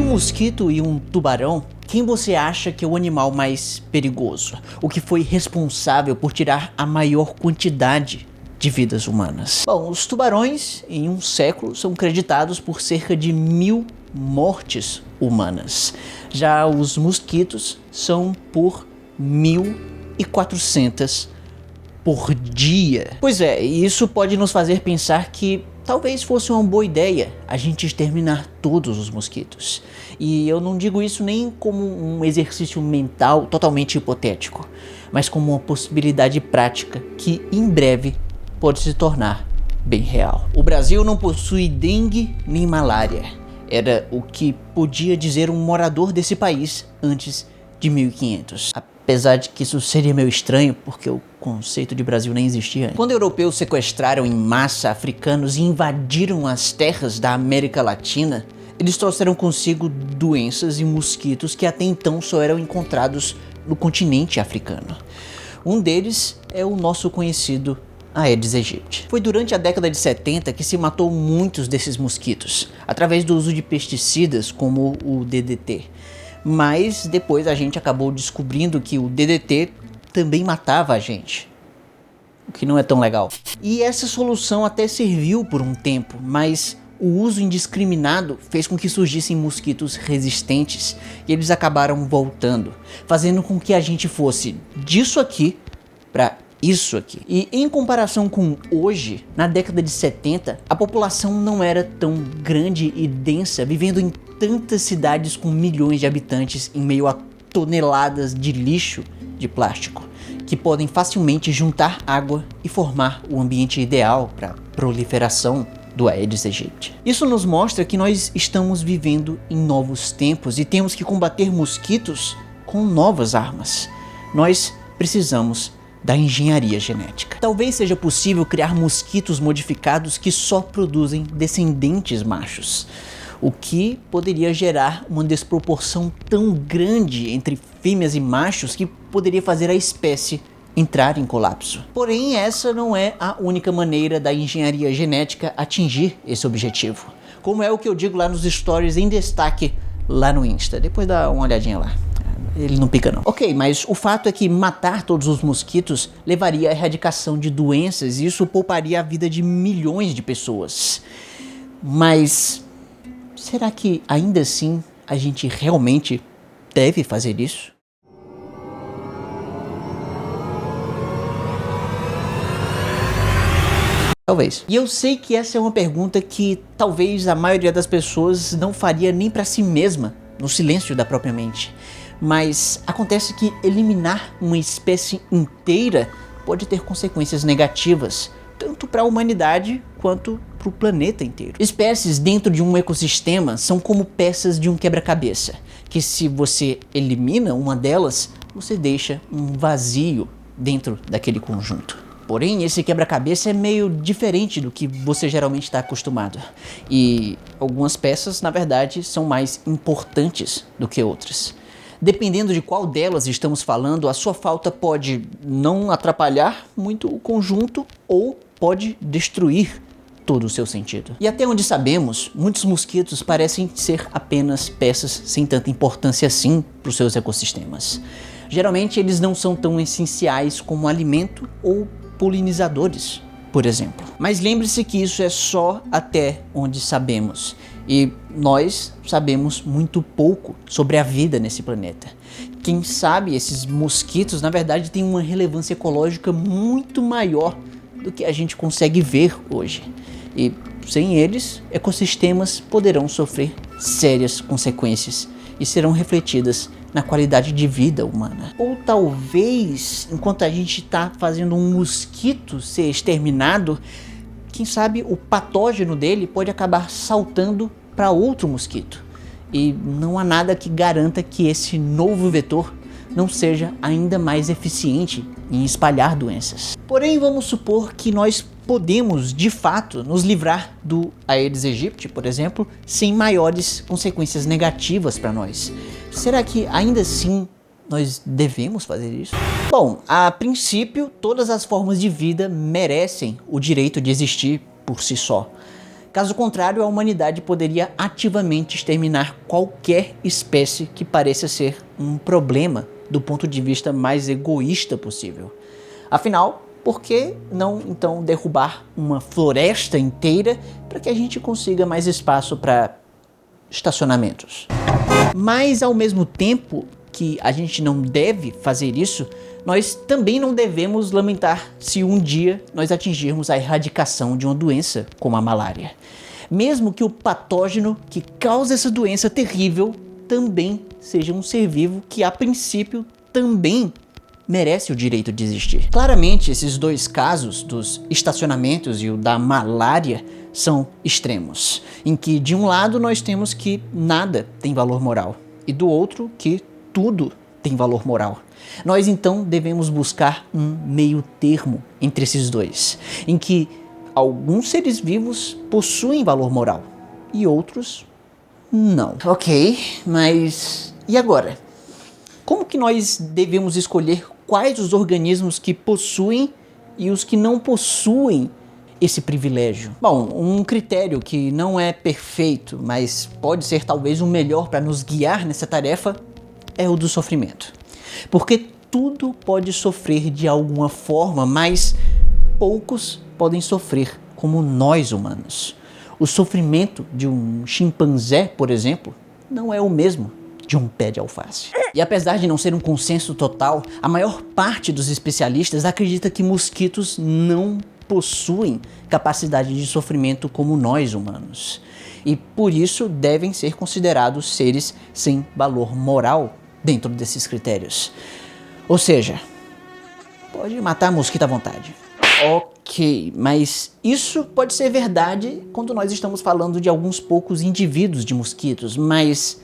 mosquito e um tubarão, quem você acha que é o animal mais perigoso? O que foi responsável por tirar a maior quantidade de vidas humanas? Bom, os tubarões, em um século, são creditados por cerca de 1000 mortes humanas. Já os mosquitos são por 1400 por dia. Pois é, isso pode nos fazer pensar que talvez fosse uma boa ideia a gente exterminar todos os mosquitos. E eu não digo isso nem como um exercício mental totalmente hipotético, mas como uma possibilidade prática que em breve pode se tornar bem real. O Brasil não possui dengue nem malária. Era o que podia dizer um morador desse país antes de 1500. Apesar de que isso seria meio estranho, porque o conceito de Brasil nem existia antes. Quando europeus sequestraram em massa africanos e invadiram as terras da América Latina, eles trouxeram consigo doenças e mosquitos que até então só eram encontrados no continente africano. Um deles é o nosso conhecido Aedes aegypti. Foi durante a década de 70 que se matou muitos desses mosquitos, através do uso de pesticidas como o DDT. Mas depois a gente acabou descobrindo que o DDT também matava a gente, o que não é tão legal. E essa solução até serviu por um tempo, mas o uso indiscriminado fez com que surgissem mosquitos resistentes e eles acabaram voltando, fazendo com que a gente fosse disso aqui para isso aqui. E em comparação com hoje, na década de 70, a população não era tão grande e densa, vivendo em tantas cidades com milhões de habitantes em meio a toneladas de lixo de plástico, que podem facilmente juntar água e formar o ambiente ideal para a proliferação do Aedes aegypti. Isso nos mostra que nós estamos vivendo em novos tempos e temos que combater mosquitos com novas armas. Nós precisamos da engenharia genética. Talvez seja possível criar mosquitos modificados que só produzem descendentes machos, o que poderia gerar uma desproporção tão grande entre fêmeas e machos que poderia fazer a espécie entrar em colapso. Porém, essa não é a única maneira da engenharia genética atingir esse objetivo, como é o que eu digo lá nos stories em destaque lá no Insta. Depois dá uma olhadinha lá. Ele não pica não. Ok, mas o fato é que matar todos os mosquitos levaria à erradicação de doenças e isso pouparia a vida de milhões de pessoas. Mas será que ainda assim a gente realmente deve fazer isso? Talvez. E eu sei que essa é uma pergunta que talvez a maioria das pessoas não faria nem para si mesma, no silêncio da própria mente. Mas acontece que eliminar uma espécie inteira pode ter consequências negativas, tanto para a humanidade quanto para o planeta inteiro. Espécies dentro de um ecossistema são como peças de um quebra-cabeça, que se você elimina uma delas, você deixa um vazio dentro daquele conjunto. Porém, esse quebra-cabeça é meio diferente do que você geralmente está acostumado. E algumas peças, na verdade, são mais importantes do que outras. Dependendo de qual delas estamos falando, a sua falta pode não atrapalhar muito o conjunto ou pode destruir todo o seu sentido. E até onde sabemos, muitos mosquitos parecem ser apenas peças sem tanta importância assim para os seus ecossistemas. Geralmente eles não são tão essenciais como alimento ou polinizadores, por exemplo. Mas lembre-se que isso é só até onde sabemos. E nós sabemos muito pouco sobre a vida nesse planeta. Quem sabe esses mosquitos, na verdade, têm uma relevância ecológica muito maior do que a gente consegue ver hoje. E sem eles, ecossistemas poderão sofrer sérias consequências e serão refletidas na qualidade de vida humana. Ou talvez, enquanto a gente está fazendo um mosquito ser exterminado, quem sabe o patógeno dele pode acabar saltando para outro mosquito. E não há nada que garanta que esse novo vetor não seja ainda mais eficiente em espalhar doenças. Porém, vamos supor que nós podemos, de fato, nos livrar do Aedes aegypti, por exemplo, sem maiores consequências negativas para nós. Será que ainda assim nós devemos fazer isso? Bom, a princípio, todas as formas de vida merecem o direito de existir por si só. Caso contrário, a humanidade poderia ativamente exterminar qualquer espécie que pareça ser um problema do ponto de vista mais egoísta possível. Afinal, por que não então derrubar uma floresta inteira para que a gente consiga mais espaço para estacionamentos? Mas ao mesmo tempo que a gente não deve fazer isso, nós também não devemos lamentar se um dia nós atingirmos a erradicação de uma doença como a malária. Mesmo que o patógeno que causa essa doença terrível também seja um ser vivo que a princípio também merece o direito de existir. Claramente, esses dois casos, dos estacionamentos e o da malária, são extremos, em que de um lado nós temos que nada tem valor moral e do outro que tudo tem valor moral. Nós então devemos buscar um meio termo entre esses dois, em que alguns seres vivos possuem valor moral e outros não. Ok, mas e agora? Como que nós devemos escolher quais os organismos que possuem e os que não possuem esse privilégio? Bom, um critério que não é perfeito, mas pode ser talvez o melhor para nos guiar nessa tarefa é o do sofrimento. Porque tudo pode sofrer de alguma forma, mas poucos podem sofrer como nós humanos. O sofrimento de um chimpanzé, por exemplo, não é o mesmo de um pé de alface. E apesar de não ser um consenso total, a maior parte dos especialistas acredita que mosquitos não possuem capacidade de sofrimento como nós humanos. E por isso devem ser considerados seres sem valor moral dentro desses critérios. Ou seja, pode matar mosquito à vontade. Ok, mas isso pode ser verdade quando nós estamos falando de alguns poucos indivíduos de mosquitos, mas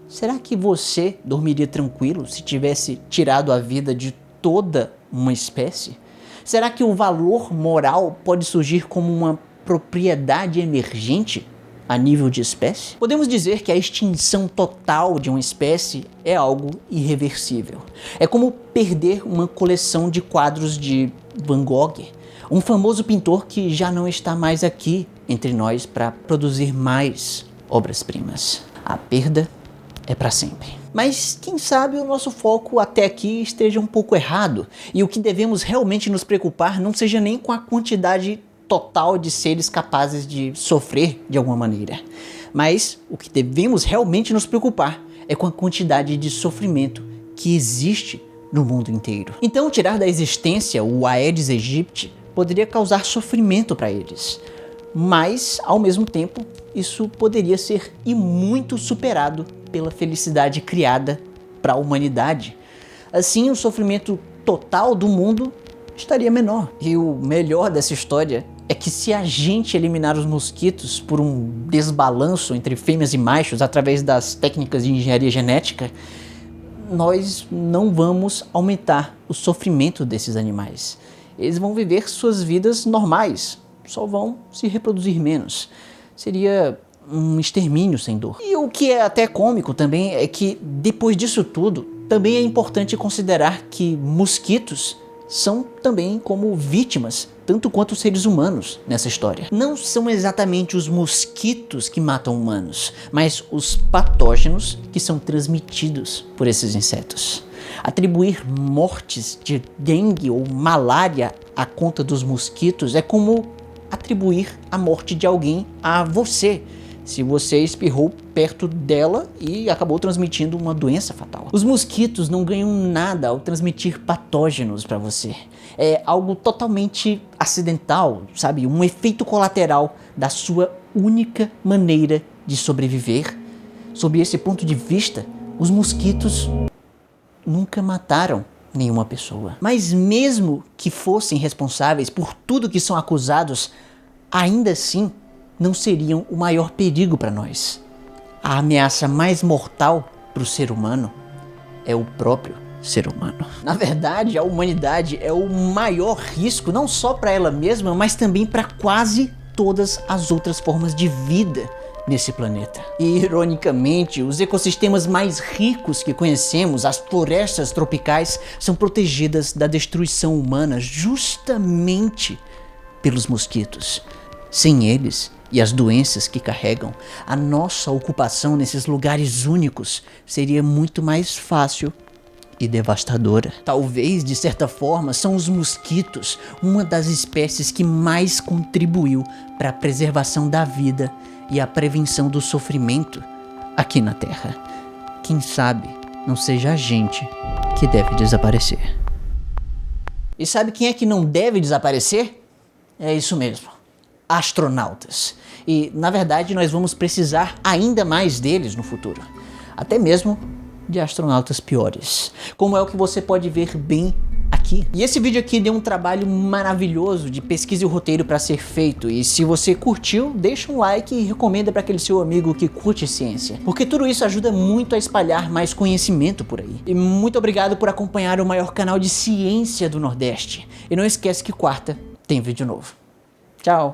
será que você dormiria tranquilo se tivesse tirado a vida de toda uma espécie? Será que o valor moral pode surgir como uma propriedade emergente a nível de espécie? Podemos dizer que a extinção total de uma espécie é algo irreversível. É como perder uma coleção de quadros de Van Gogh, um famoso pintor que já não está mais aqui entre nós para produzir mais obras-primas. A perda é para sempre. Mas quem sabe o nosso foco até aqui esteja um pouco errado e o que devemos realmente nos preocupar não seja nem com a quantidade total de seres capazes de sofrer de alguma maneira. Mas o que devemos realmente nos preocupar é com a quantidade de sofrimento que existe no mundo inteiro. Então, tirar da existência o Aedes aegypti poderia causar sofrimento para eles. Mas, ao mesmo tempo, isso poderia ser e muito superado pela felicidade criada para a humanidade. Assim, o sofrimento total do mundo estaria menor. E o melhor dessa história é que se a gente eliminar os mosquitos por um desbalanço entre fêmeas e machos através das técnicas de engenharia genética, nós não vamos aumentar o sofrimento desses animais. Eles vão viver suas vidas normais, só vão se reproduzir menos. Seria um extermínio sem dor. E o que é até cômico também é que, depois disso tudo, também é importante considerar que mosquitos são também como vítimas, tanto quanto seres humanos nessa história. Não são exatamente os mosquitos que matam humanos, mas os patógenos que são transmitidos por esses insetos. Atribuir mortes de dengue ou malária à conta dos mosquitos é como atribuir a morte de alguém a você, se você espirrou perto dela e acabou transmitindo uma doença fatal. Os mosquitos não ganham nada ao transmitir patógenos para você. É algo totalmente acidental, sabe? Um efeito colateral da sua única maneira de sobreviver. Sob esse ponto de vista, os mosquitos nunca mataram nenhuma pessoa. Mas mesmo que fossem responsáveis por tudo que são acusados, ainda assim não seriam o maior perigo para nós. A ameaça mais mortal para o ser humano é o próprio ser humano. Na verdade, a humanidade é o maior risco, não só para ela mesma, mas também para quase todas as outras formas de vida nesse planeta. E, ironicamente, os ecossistemas mais ricos que conhecemos, as florestas tropicais, são protegidas da destruição humana justamente pelos mosquitos. Sem eles, e as doenças que carregam, a nossa ocupação nesses lugares únicos seria muito mais fácil e devastadora. Talvez, de certa forma, são os mosquitos uma das espécies que mais contribuiu para a preservação da vida e a prevenção do sofrimento aqui na Terra. Quem sabe não seja a gente que deve desaparecer. E sabe quem é que não deve desaparecer? É isso mesmo, astronautas. E, na verdade, nós vamos precisar ainda mais deles no futuro. Até mesmo de astronautas piores, como é o que você pode ver bem aqui. E esse vídeo aqui deu um trabalho maravilhoso de pesquisa e roteiro para ser feito, e se você curtiu, deixa um like e recomenda para aquele seu amigo que curte ciência, porque tudo isso ajuda muito a espalhar mais conhecimento por aí. E muito obrigado por acompanhar o maior canal de ciência do Nordeste. E não esquece que quarta tem vídeo novo. Tchau!